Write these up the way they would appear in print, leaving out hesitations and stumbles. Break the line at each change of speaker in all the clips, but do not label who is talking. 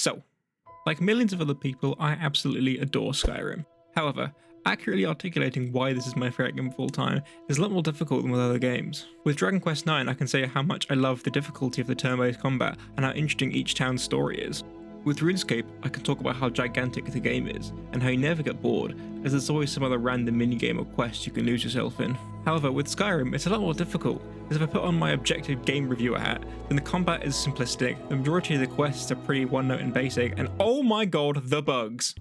So, like millions of other people, I absolutely adore Skyrim. However, accurately articulating why this is my favourite game of all time is a lot more difficult than with other games. With Dragon Quest IX, I can say how much I love the difficulty of the turn-based combat and how interesting each town's story is. With RuneScape, I can talk about how gigantic the game is, and how you never get bored, as there's always some other random minigame or quest you can lose yourself in. However, with Skyrim, it's a lot more difficult, as if I put on my objective game reviewer hat, then the combat is simplistic, the majority of the quests are pretty one-note and basic, and oh my god, the bugs!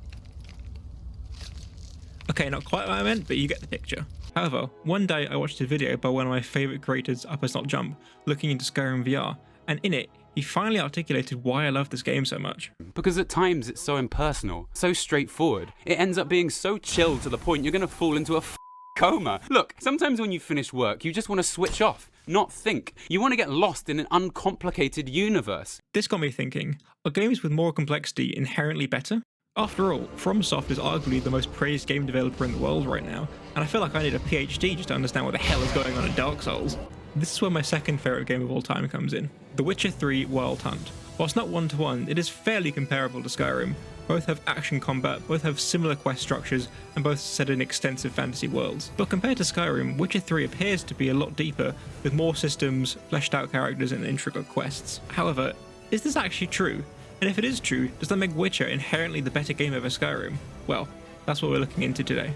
Okay, not quite what I meant, but you get the picture. However, one day I watched a video by one of my favourite creators, UpperSnotJump, looking into Skyrim VR, and in it, he finally articulated why I love this game so much.
Because at times it's so impersonal, so straightforward. It ends up being so chill to the point you're gonna fall into a coma. Look, sometimes when you finish work, you just want to switch off, not think. You want to get lost in an uncomplicated universe.
This got me thinking, are games with more complexity inherently better? After all, FromSoft is arguably the most praised game developer in the world right now, and I feel like I need a PhD just to understand what the hell is going on in Dark Souls. This is where my second favourite game of all time comes in, The Witcher 3 Wild Hunt. Whilst not one-to-one, it is fairly comparable to Skyrim. Both have action combat, both have similar quest structures, and both set in extensive fantasy worlds. But compared to Skyrim, Witcher 3 appears to be a lot deeper, with more systems, fleshed out characters, and intricate quests. However, is this actually true? And if it is true, does that make Witcher inherently the better game over Skyrim? Well, that's what we're looking into today.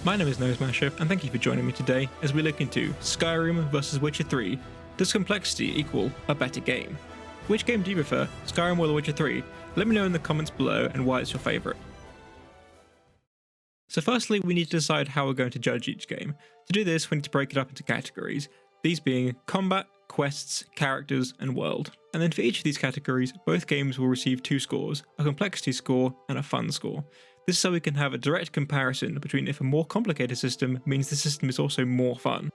My name is Nosemasher, and thank you for joining me today as we look into Skyrim vs Witcher 3. Does complexity equal a better game? Which game do you prefer, Skyrim or The Witcher 3? Let me know in the comments below and why it's your favourite. So firstly, we need to decide how we're going to judge each game. To do this, we need to break it up into categories, these being combat, quests, characters, and world. And then for each of these categories, both games will receive 2 scores, a complexity score and a fun score. This is so we can have a direct comparison between if a more complicated system means the system is also more fun.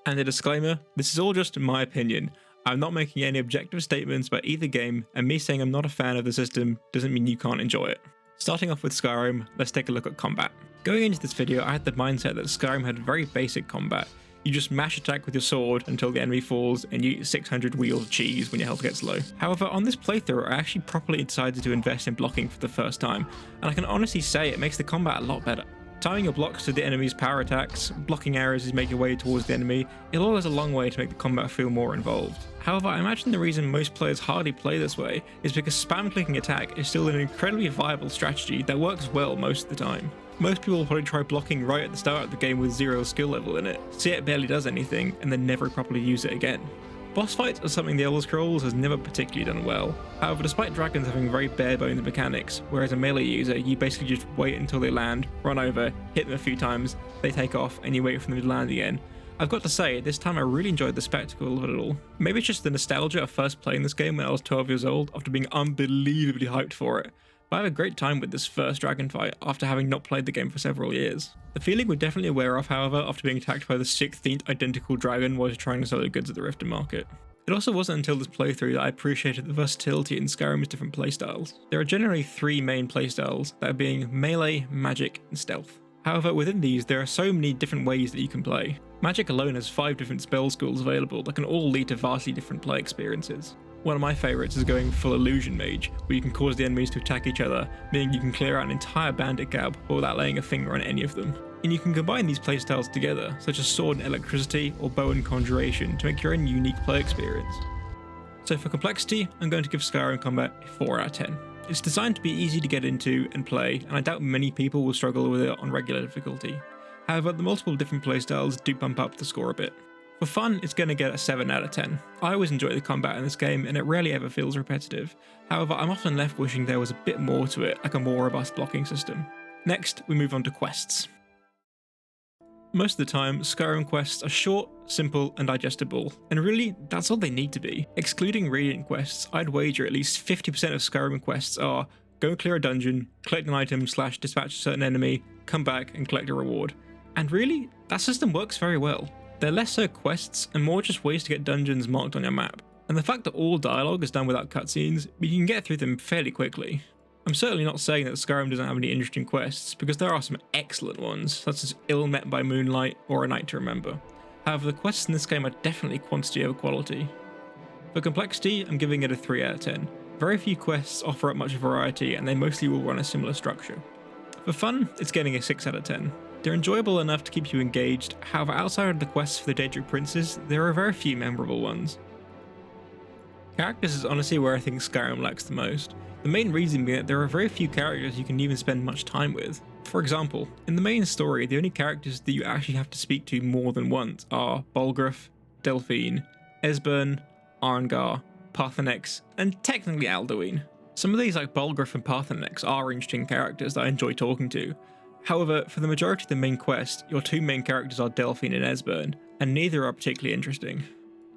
And a disclaimer, this is all just my opinion. I'm not making any objective statements about either game, and me saying I'm not a fan of the system doesn't mean you can't enjoy it. Starting off with Skyrim, let's take a look at combat. Going into this video, I had the mindset that Skyrim had very basic combat. You just mash attack with your sword until the enemy falls, and you eat 600 wheels of cheese when your health gets low. However, on this playthrough, I actually properly decided to invest in blocking for the first time, and I can honestly say it makes the combat a lot better. Timing your blocks to the enemy's power attacks, blocking arrows as you make your way towards the enemy, it all goes a long way to make the combat feel more involved. However, I imagine the reason most players hardly play this way is because spam clicking attack is still an incredibly viable strategy that works well most of the time. Most people will probably try blocking right at the start of the game with 0 skill level in it, see it barely does anything, and then never properly use it again. Boss fights are something the Elder Scrolls has never particularly done well. However, despite dragons having very bare bones mechanics, whereas a melee user, you basically just wait until they land, run over, hit them a few times, they take off, and you wait for them to land again. I've got to say, this time I really enjoyed the spectacle of it all. Maybe it's just the nostalgia of first playing this game when I was 12 years old after being unbelievably hyped for it. But I had a great time with this first dragon fight after having not played the game for several years. The feeling we're definitely aware of, however, after being attacked by the 16th identical dragon while trying to sell your goods at the Riften Market. It also wasn't until this playthrough that I appreciated the versatility in Skyrim's different playstyles. There are generally 3 main playstyles, that being melee, magic, and stealth. However, within these, there are so many different ways that you can play. Magic alone has 5 different spell schools available that can all lead to vastly different play experiences. One of my favourites is going full illusion mage, where you can cause the enemies to attack each other, meaning you can clear out an entire bandit cab without laying a finger on any of them. And you can combine these playstyles together, such as sword and electricity or bow and conjuration, to make your own unique play experience. So for complexity, I'm going to give Skyrim combat a 4 out of 10. It's designed to be easy to get into and play, and I doubt many people will struggle with it on regular difficulty. However, the multiple different playstyles do bump up the score a bit. For fun, it's going to get a 7 out of 10. I always enjoy the combat in this game, and it rarely ever feels repetitive. However, I'm often left wishing there was a bit more to it, like a more robust blocking system. Next, we move on to quests. Most of the time, Skyrim quests are short, simple, and digestible, and really, that's all they need to be. Excluding Radiant quests, I'd wager at least 50% of Skyrim quests are go clear a dungeon, collect an item / dispatch a certain enemy, come back and collect a reward. And really, that system works very well. They're less so quests and more just ways to get dungeons marked on your map. And the fact that all dialogue is done without cutscenes, you can get through them fairly quickly. I'm certainly not saying that Skyrim doesn't have any interesting quests, because there are some excellent ones, such as Ill Met by Moonlight or A Night to Remember. However, the quests in this game are definitely quantity over quality. For complexity, I'm giving it a 3 out of 10. Very few quests offer up much variety, and they mostly will run a similar structure. For fun, it's getting a 6 out of 10. They're enjoyable enough to keep you engaged, however outside of the quests for the Daedric Princes, there are very few memorable ones. Characters is honestly where I think Skyrim lacks the most. The main reason being that there are very few characters you can even spend much time with. For example, in the main story, the only characters that you actually have to speak to more than once are Bolgraf, Delphine, Esbern, Arngar, Parthenex, and technically Alduin. Some of these like Bolgraf and Parthenex are interesting characters that I enjoy talking to. However, for the majority of the main quest, your two main characters are Delphine and Esbern, and neither are particularly interesting.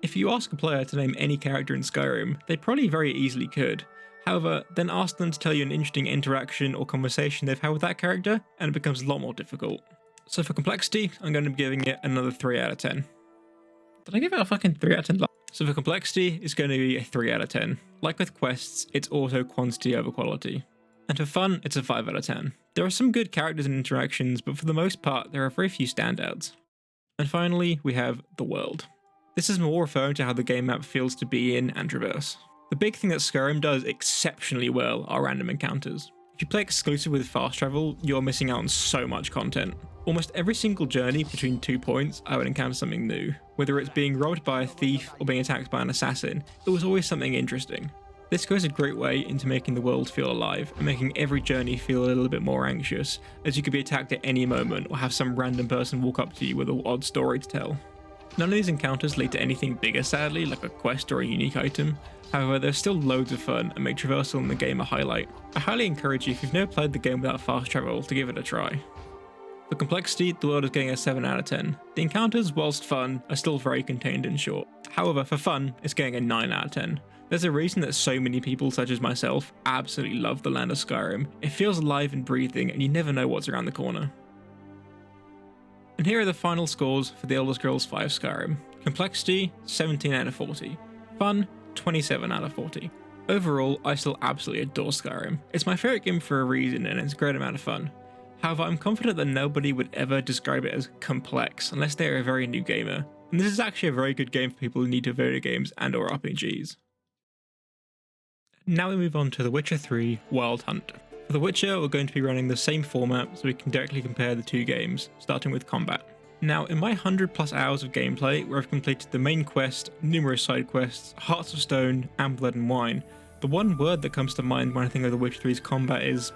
If you ask a player to name any character in Skyrim, they probably very easily could. However, then ask them to tell you an interesting interaction or conversation they've had with that character, and it becomes a lot more difficult. So for complexity, I'm going to be giving it another 3 out of 10. Did I give it a fucking 3 out of 10? So for complexity, it's going to be a 3 out of 10. Like with quests, it's also quantity over quality. And for fun, it's a 5 out of 10. There are some good characters and interactions, but for the most part, there are very few standouts. And finally, we have the world. This is more referring to how the game map feels to be in and traverse. The big thing that Skyrim does exceptionally well are random encounters. If you play exclusive with fast travel, you're missing out on so much content. Almost every single journey between 2 points, I would encounter something new. Whether it's being robbed by a thief or being attacked by an assassin, it was always something interesting. This goes a great way into making the world feel alive and making every journey feel a little bit more anxious, as you could be attacked at any moment or have some random person walk up to you with an odd story to tell. None of these encounters lead to anything bigger sadly, like a quest or a unique item. However, there's still loads of fun and make traversal in the game a highlight. I highly encourage you, if you've never played the game without fast travel, to give it a try. For complexity, the world is getting a 7 out of 10. The encounters, whilst fun, are still very contained and short. However, for fun, it's getting a 9 out of 10. There's a reason that so many people, such as myself, absolutely love the land of Skyrim. It feels alive and breathing, and you never know what's around the corner. And here are the final scores for the Elder Scrolls V Skyrim. Complexity, 17 out of 40. Fun, 27 out of 40. Overall, I still absolutely adore Skyrim. It's my favourite game for a reason, and it's a great amount of fun. However, I'm confident that nobody would ever describe it as complex unless they're a very new gamer, and this is actually a very good game for people who need to video games and or RPGs. Now we move on to The Witcher 3 Wild Hunt. For The Witcher, we're going to be running the same format so we can directly compare the two games, starting with combat. Now, in my 100 plus hours of gameplay, where I've completed the main quest, numerous side quests, Hearts of Stone, and Blood and Wine, the one word that comes to mind when I think of The Witcher 3's combat is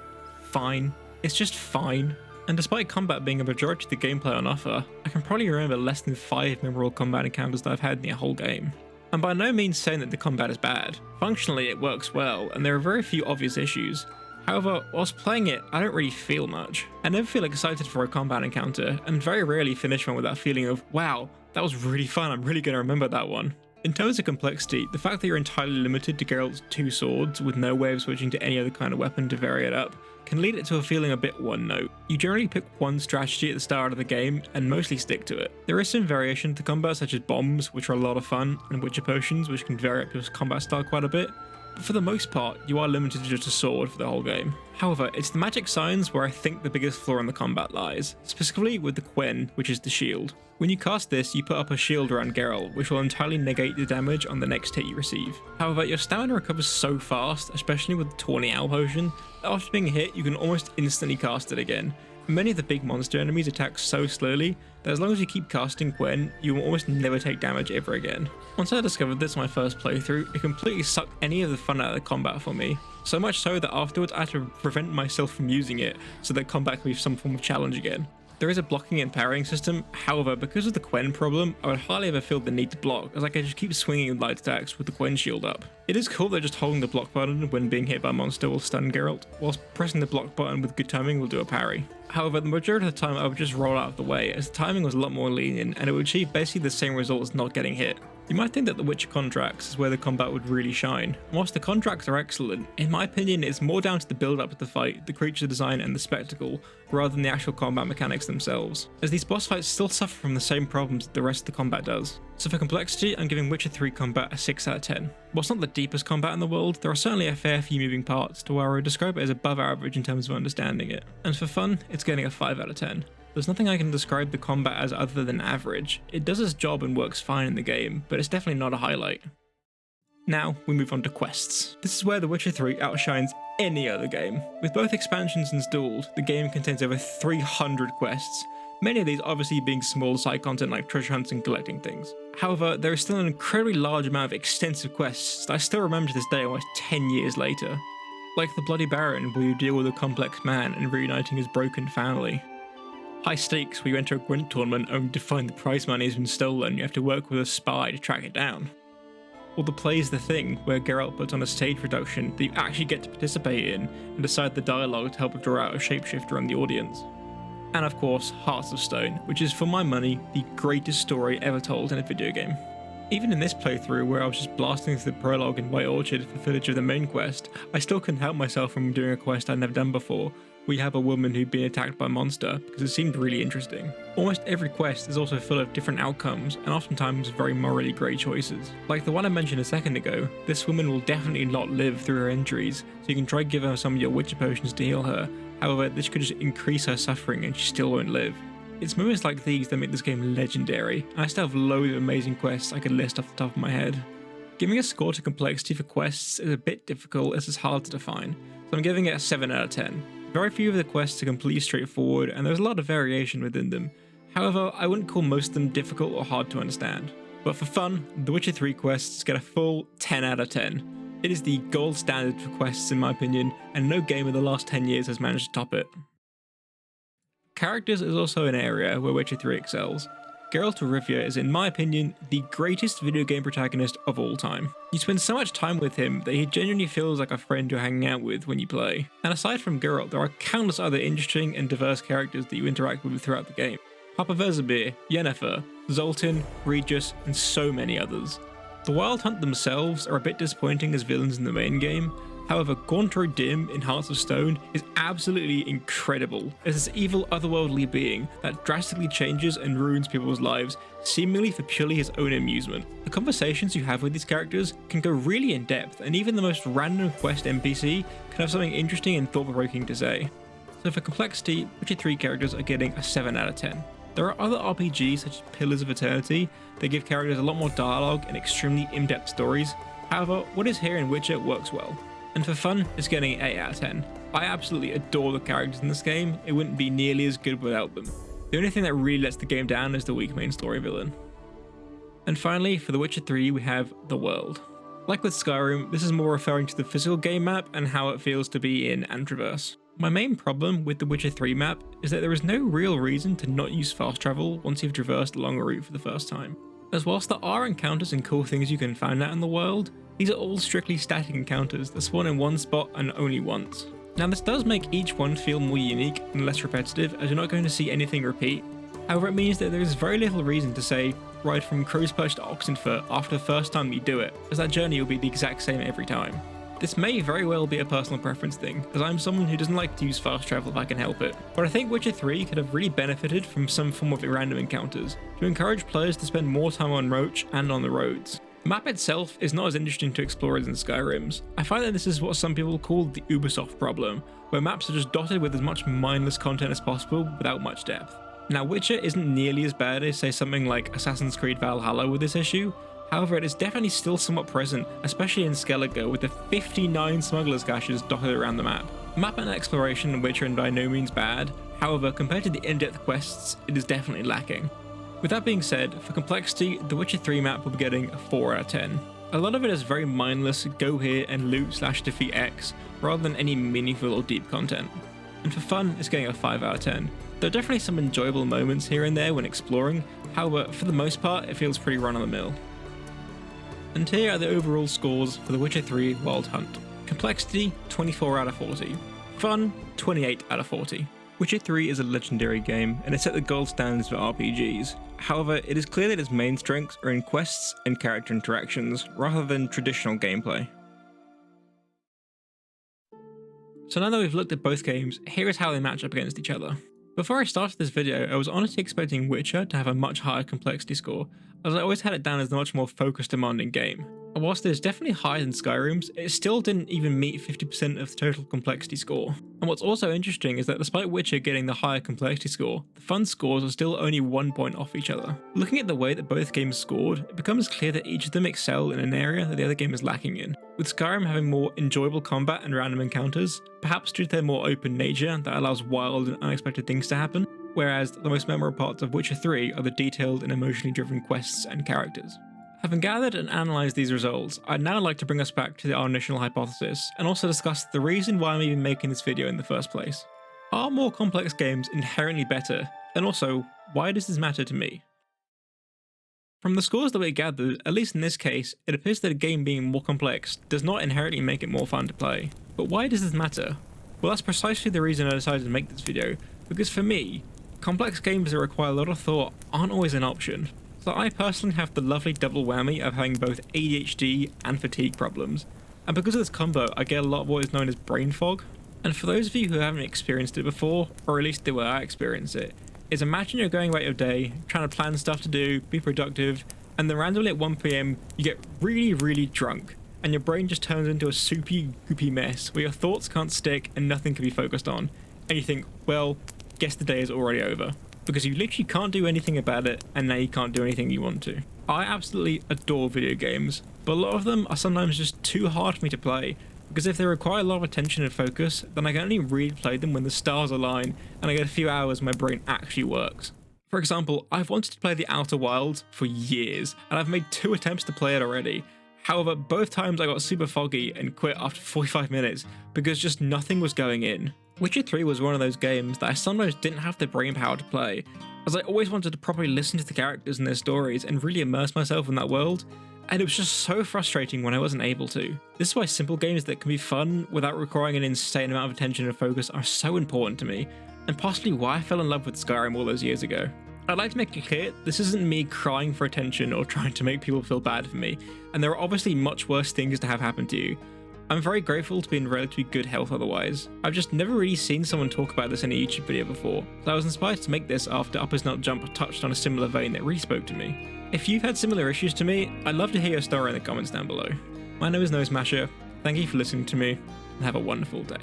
fine. It's just fine. And despite combat being a majority of the gameplay on offer, I can probably remember less than 5 memorable combat encounters that I've had in the whole game. I'm by no means saying that the combat is bad. Functionally it works well, and there are very few obvious issues. However, whilst playing it, I don't really feel much. I never feel excited for a combat encounter, and very rarely finish one with that feeling of, wow, that was really fun, I'm really going to remember that one. In terms of complexity, the fact that you're entirely limited to Geralt's 2 swords with no way of switching to any other kind of weapon to vary it up, can lead it to a feeling a bit one note. You generally pick one strategy at the start of the game and mostly stick to it. There is some variation to combat such as bombs, which are a lot of fun, and Witcher potions, which can vary up your combat style quite a bit, but for the most part, you are limited to just a sword for the whole game. However, it's the magic signs where I think the biggest flaw in the combat lies, specifically with the Quen, which is the shield. When you cast this, you put up a shield around Geralt, which will entirely negate the damage on the next hit you receive. However, your stamina recovers so fast, especially with the Tawny Owl potion, that after being hit, you can almost instantly cast it again. Many of the big monster enemies attack so slowly that as long as you keep casting Quen, you will almost never take damage ever again. Once I discovered this on my first playthrough, it completely sucked any of the fun out of the combat for me. So much so that afterwards I had to prevent myself from using it so that combat could be some form of challenge again. There is a blocking and parrying system, however, because of the Quen problem, I would hardly ever feel the need to block, as I could just keep swinging light attacks with the Quen shield up. It is cool that just holding the block button when being hit by a monster will stun Geralt, whilst pressing the block button with good timing will do a parry. However, the majority of the time I would just roll out of the way, as the timing was a lot more lenient and it would achieve basically the same result as not getting hit. You might think that the Witcher contracts is where the combat would really shine, and whilst the contracts are excellent, in my opinion it's more down to the build up to the fight, the creature design and the spectacle, rather than the actual combat mechanics themselves, as these boss fights still suffer from the same problems that the rest of the combat does. So for complexity, I'm giving Witcher 3 combat a 6 out of 10. Whilst not the deepest combat in the world, there are certainly a fair few moving parts to where I would describe it as above average in terms of understanding it. And for fun, it's getting a 5 out of 10. There's nothing I can describe the combat as other than average. It does its job and works fine in the game, but it's definitely not a highlight. Now we move on to quests. This is where The Witcher 3 outshines any other game. With both expansions installed, the game contains over 300 quests, many of these obviously being small side content like treasure hunts and collecting things. However, there is still an incredibly large amount of extensive quests that I still remember to this day almost 10 years later. Like the Bloody Baron, where you deal with a complex man and reuniting his broken family. High Stakes, where you enter a Gwent tournament only to find the prize money has been stolen and you have to work with a spy to track it down. Or the Play's the Thing, where Geralt puts on a stage production that you actually get to participate in and decide the dialogue to help draw out a shapeshifter on the audience. And of course, Hearts of Stone, which is for my money the greatest story ever told in a video game. Even in this playthrough, where I was just blasting through the prologue in White Orchard for footage of the main quest, I still couldn't help myself from doing a quest I'd never done before. We have a woman who'd been attacked by a monster, because it seemed really interesting. Almost every quest is also full of different outcomes, and oftentimes very morally grey choices. Like the one I mentioned a second ago, this woman will definitely not live through her injuries, so you can try to give her some of your Witcher potions to heal her. However, this could just increase her suffering and she still won't live. It's moments like these that make this game legendary, and I still have loads of amazing quests I could list off the top of my head. Giving a score to complexity for quests is a bit difficult as it's hard to define, so I'm giving it a 7 out of 10. Very few of the quests are completely straightforward and there's a lot of variation within them. However, I wouldn't call most of them difficult or hard to understand. But for fun, The Witcher 3 quests get a full 10 out of 10. It is the gold standard for quests in my opinion, and no game in the last 10 years has managed to top it. Characters is also an area where Witcher 3 excels. Geralt of Rivia is, in my opinion, the greatest video game protagonist of all time. You spend so much time with him that he genuinely feels like a friend you're hanging out with when you play. And aside from Geralt, there are countless other interesting and diverse characters that you interact with throughout the game. Papa Vesemir, Yennefer, Zoltan, Regis, and so many others. The Wild Hunt themselves are a bit disappointing as villains in the main game. However, Gauntro Dim in Hearts of Stone is absolutely incredible as this evil otherworldly being that drastically changes and ruins people's lives, seemingly for purely his own amusement. The conversations you have with these characters can go really in depth, and even the most random quest NPC can have something interesting and thought-provoking to say. So for complexity, Witcher 3 characters are getting a 7 out of 10. There are other RPGs such as Pillars of Eternity that give characters a lot more dialogue and extremely in-depth stories. However, what is here in Witcher works well. And for fun, it's getting an 8 out of 10. I absolutely adore the characters in this game, it wouldn't be nearly as good without them. The only thing that really lets the game down is the weak main story villain. And finally, for The Witcher 3 we have the world. Like with Skyrim, this is more referring to the physical game map and how it feels to be in and traverse. My main problem with the Witcher 3 map is that there is no real reason to not use fast travel once you've traversed along a route for the first time. As whilst there are encounters and cool things you can find out in the world, these are all strictly static encounters that spawn in one spot and only once. Now this does make each one feel more unique and less repetitive, as you're not going to see anything repeat. However, it means that there is very little reason to say, ride from Crow's Perch to Oxenfurt after the first time you do it, as that journey will be the exact same every time. This may very well be a personal preference thing, as I'm someone who doesn't like to use fast travel if I can help it, but I think Witcher 3 could have really benefited from some form of random encounters, to encourage players to spend more time on Roach and on the roads. The map itself is not as interesting to explore as in Skyrim's. I find that this is what some people call the Ubisoft problem, where maps are just dotted with as much mindless content as possible without much depth. Now Witcher isn't nearly as bad as say something like Assassin's Creed Valhalla with this issue. However, it is definitely still somewhat present, especially in Skellige with the 59 smugglers caches dotted around the map. Map and exploration in Witcher are by no means bad, however compared to the in-depth quests, it is definitely lacking. With that being said, for complexity, the Witcher 3 map will be getting a 4 out of 10. A lot of it is very mindless go here and loot/defeat X, rather than any meaningful or deep content. And for fun, it's getting a 5 out of 10. There are definitely some enjoyable moments here and there when exploring, however for the most part it feels pretty run of the mill. And here are the overall scores for The Witcher 3 Wild Hunt. Complexity, 24 out of 40. Fun, 28 out of 40. Witcher 3 is a legendary game, and it set the gold standards for RPGs. However, it is clear that its main strengths are in quests and character interactions, rather than traditional gameplay. So now that we've looked at both games, here is how they match up against each other. Before I started this video, I was honestly expecting Witcher to have a much higher complexity score, as I always had it down as a much more focused, demanding game. And whilst it's definitely higher than Skyrim's, it still didn't even meet 50% of the total complexity score. And what's also interesting is that despite Witcher getting the higher complexity score, the fun scores are still only 1 point off each other. Looking at the way that both games scored, it becomes clear that each of them excel in an area that the other game is lacking in. With Skyrim having more enjoyable combat and random encounters, perhaps due to their more open nature that allows wild and unexpected things to happen, whereas the most memorable parts of Witcher 3 are the detailed and emotionally driven quests and characters. Having gathered and analysed these results, I'd now like to bring us back to our initial hypothesis, and also discuss the reason why I'm even making this video in the first place. Are more complex games inherently better? And also, why does this matter to me? From the scores that we gathered, at least in this case, it appears that a game being more complex does not inherently make it more fun to play. But why does this matter? Well, that's precisely the reason I decided to make this video, because for me, complex games that require a lot of thought aren't always an option. So I personally have the lovely double whammy of having both ADHD and fatigue problems, and because of this combo I get a lot of what is known as brain fog. And for those of you who haven't experienced it before, or at least the way I experience it, is imagine you're going about your day, trying to plan stuff to do, be productive, and then randomly at 1 PM you get really drunk, and your brain just turns into a soupy, goopy mess where your thoughts can't stick and nothing can be focused on, and you think, well, guess the day is already over. Because you literally can't do anything about it, and now you can't do anything you want to. I absolutely adore video games, but a lot of them are sometimes just too hard for me to play, because if they require a lot of attention and focus, then I can only really play them when the stars align, and I get a few hours my brain actually works. For example, I've wanted to play The Outer Wilds for years, and I've made 2 attempts to play it already. However, both times I got super foggy and quit after 45 minutes, because just nothing was going in. Witcher 3 was one of those games that I sometimes didn't have the brain power to play, as I always wanted to properly listen to the characters and their stories and really immerse myself in that world, and it was just so frustrating when I wasn't able to. This is why simple games that can be fun without requiring an insane amount of attention and focus are so important to me, and possibly why I fell in love with Skyrim all those years ago. I'd like to make it clear, this isn't me crying for attention or trying to make people feel bad for me, and there are obviously much worse things to have happen to you. I'm very grateful to be in relatively good health otherwise. I've just never really seen someone talk about this in a YouTube video before, so I was inspired to make this after Up Is Not Jump touched on a similar vein that really spoke to me. If you've had similar issues to me, I'd love to hear your story in the comments down below. My name is Nosemasher, thank you for listening to me, and have a wonderful day.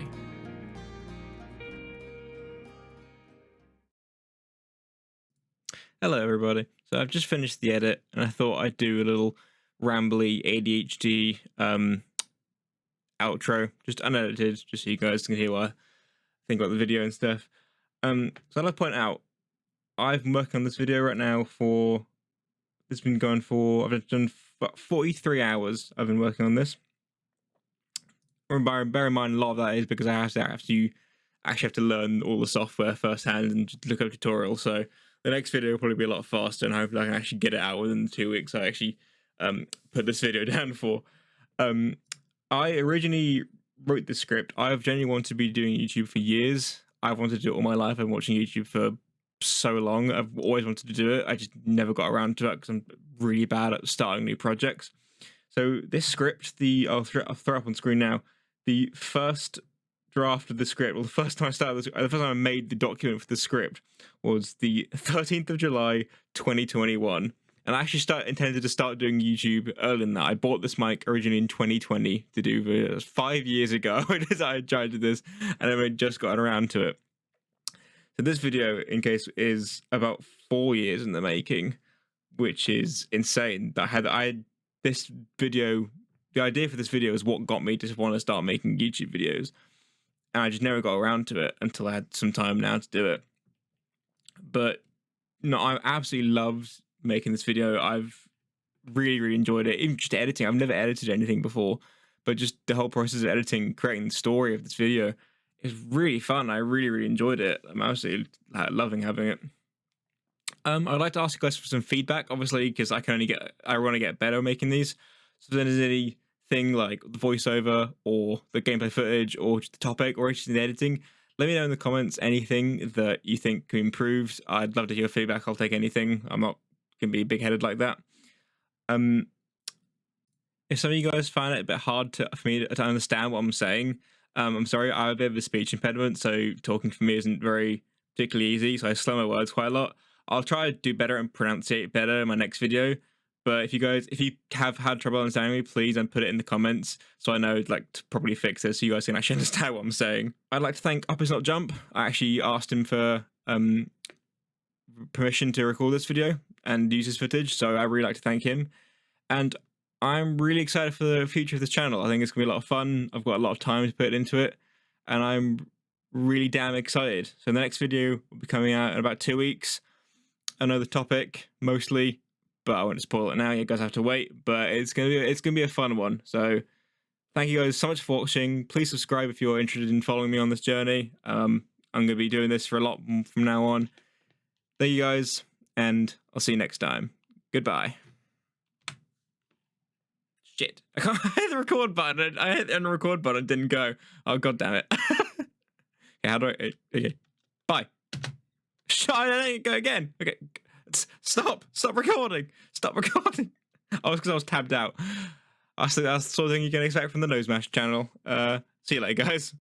Hello everybody, so I've just finished the edit, and I thought I'd do a little rambly ADHD outro, just unedited, just so you guys can hear what I think about the video and stuff. So I'd like to point out, I've been working on this video right now for, it's been going for, I've done about 43 hours I've been working on this. Bear in mind, a lot of that is because I actually have to learn all the software firsthand and just look up tutorials, so the next video will probably be a lot faster, and hopefully I can actually get it out within the 2 weeks I actually put this video down for. I originally wrote the script. I've genuinely wanted to be doing YouTube for years. I've wanted to do it all my life. I've been watching YouTube for so long. I've always wanted to do it. I just never got around to it because I'm really bad at starting new projects. So this script, I'll throw up on screen now, the first draft of the script, well, the first time I made the document for the script was the 13th of July, 2021. And I actually intended to start doing YouTube earlier than that. I bought this mic originally in 2020 to do videos. 5 years ago I tried to do this, and I just got around to it. So this video, in case, is about 4 years in the making, which is insane. I had this video, the idea for this video is what got me to want to start making YouTube videos. And I just never got around to it until I had some time now to do it. But no, I absolutely loved making this video. I've really enjoyed it. Even just editing, I've never edited anything before, but just the whole process of editing, creating the story of this video is really fun. I really enjoyed it. I'm absolutely loving having it. I'd like to ask you guys for some feedback, obviously, because I want to get better at making these. So if there's anything like the voiceover or the gameplay footage or just the topic or just the editing, let me know in the comments anything that you think can be improved. I'd love to hear feedback. I'll take anything. I'm not can be big-headed like that. If some of you guys find it a bit hard for me to understand what I'm saying, I'm sorry. I have a bit of a speech impediment, so talking for me isn't very particularly easy, so I slow my words quite a lot. I'll try to do better and pronunciate better in my next video, but if you have had trouble understanding me, please don't put it in the comments so I know like to properly fix it so you guys can actually understand what I'm saying. I'd like to thank Up Is Not Jump. I actually asked him for permission to record this video and use his footage, so I really like to thank him. And I'm really excited for the future of this channel. I think it's gonna be a lot of fun. I've got a lot of time to put into it, and I'm really damn excited. So the next video will be coming out in about 2 weeks. Another topic mostly, but I won't spoil it now. You guys have to wait. But it's gonna be a fun one. So thank you guys so much for watching. Please subscribe if you're interested in following me on this journey. I'm gonna be doing this for a lot from now on. Thank you guys, and I'll see you next time. Goodbye. Shit. I hit the record button. I hit the record button. It didn't go. Oh, god damn it. Okay, how do I... Okay. Bye. Shut up. I didn't go again. Okay. Stop. Stop recording. Stop recording. Oh, it's because I was tabbed out. That's the sort of thing you can expect from the Nosemasher channel. See you later, guys.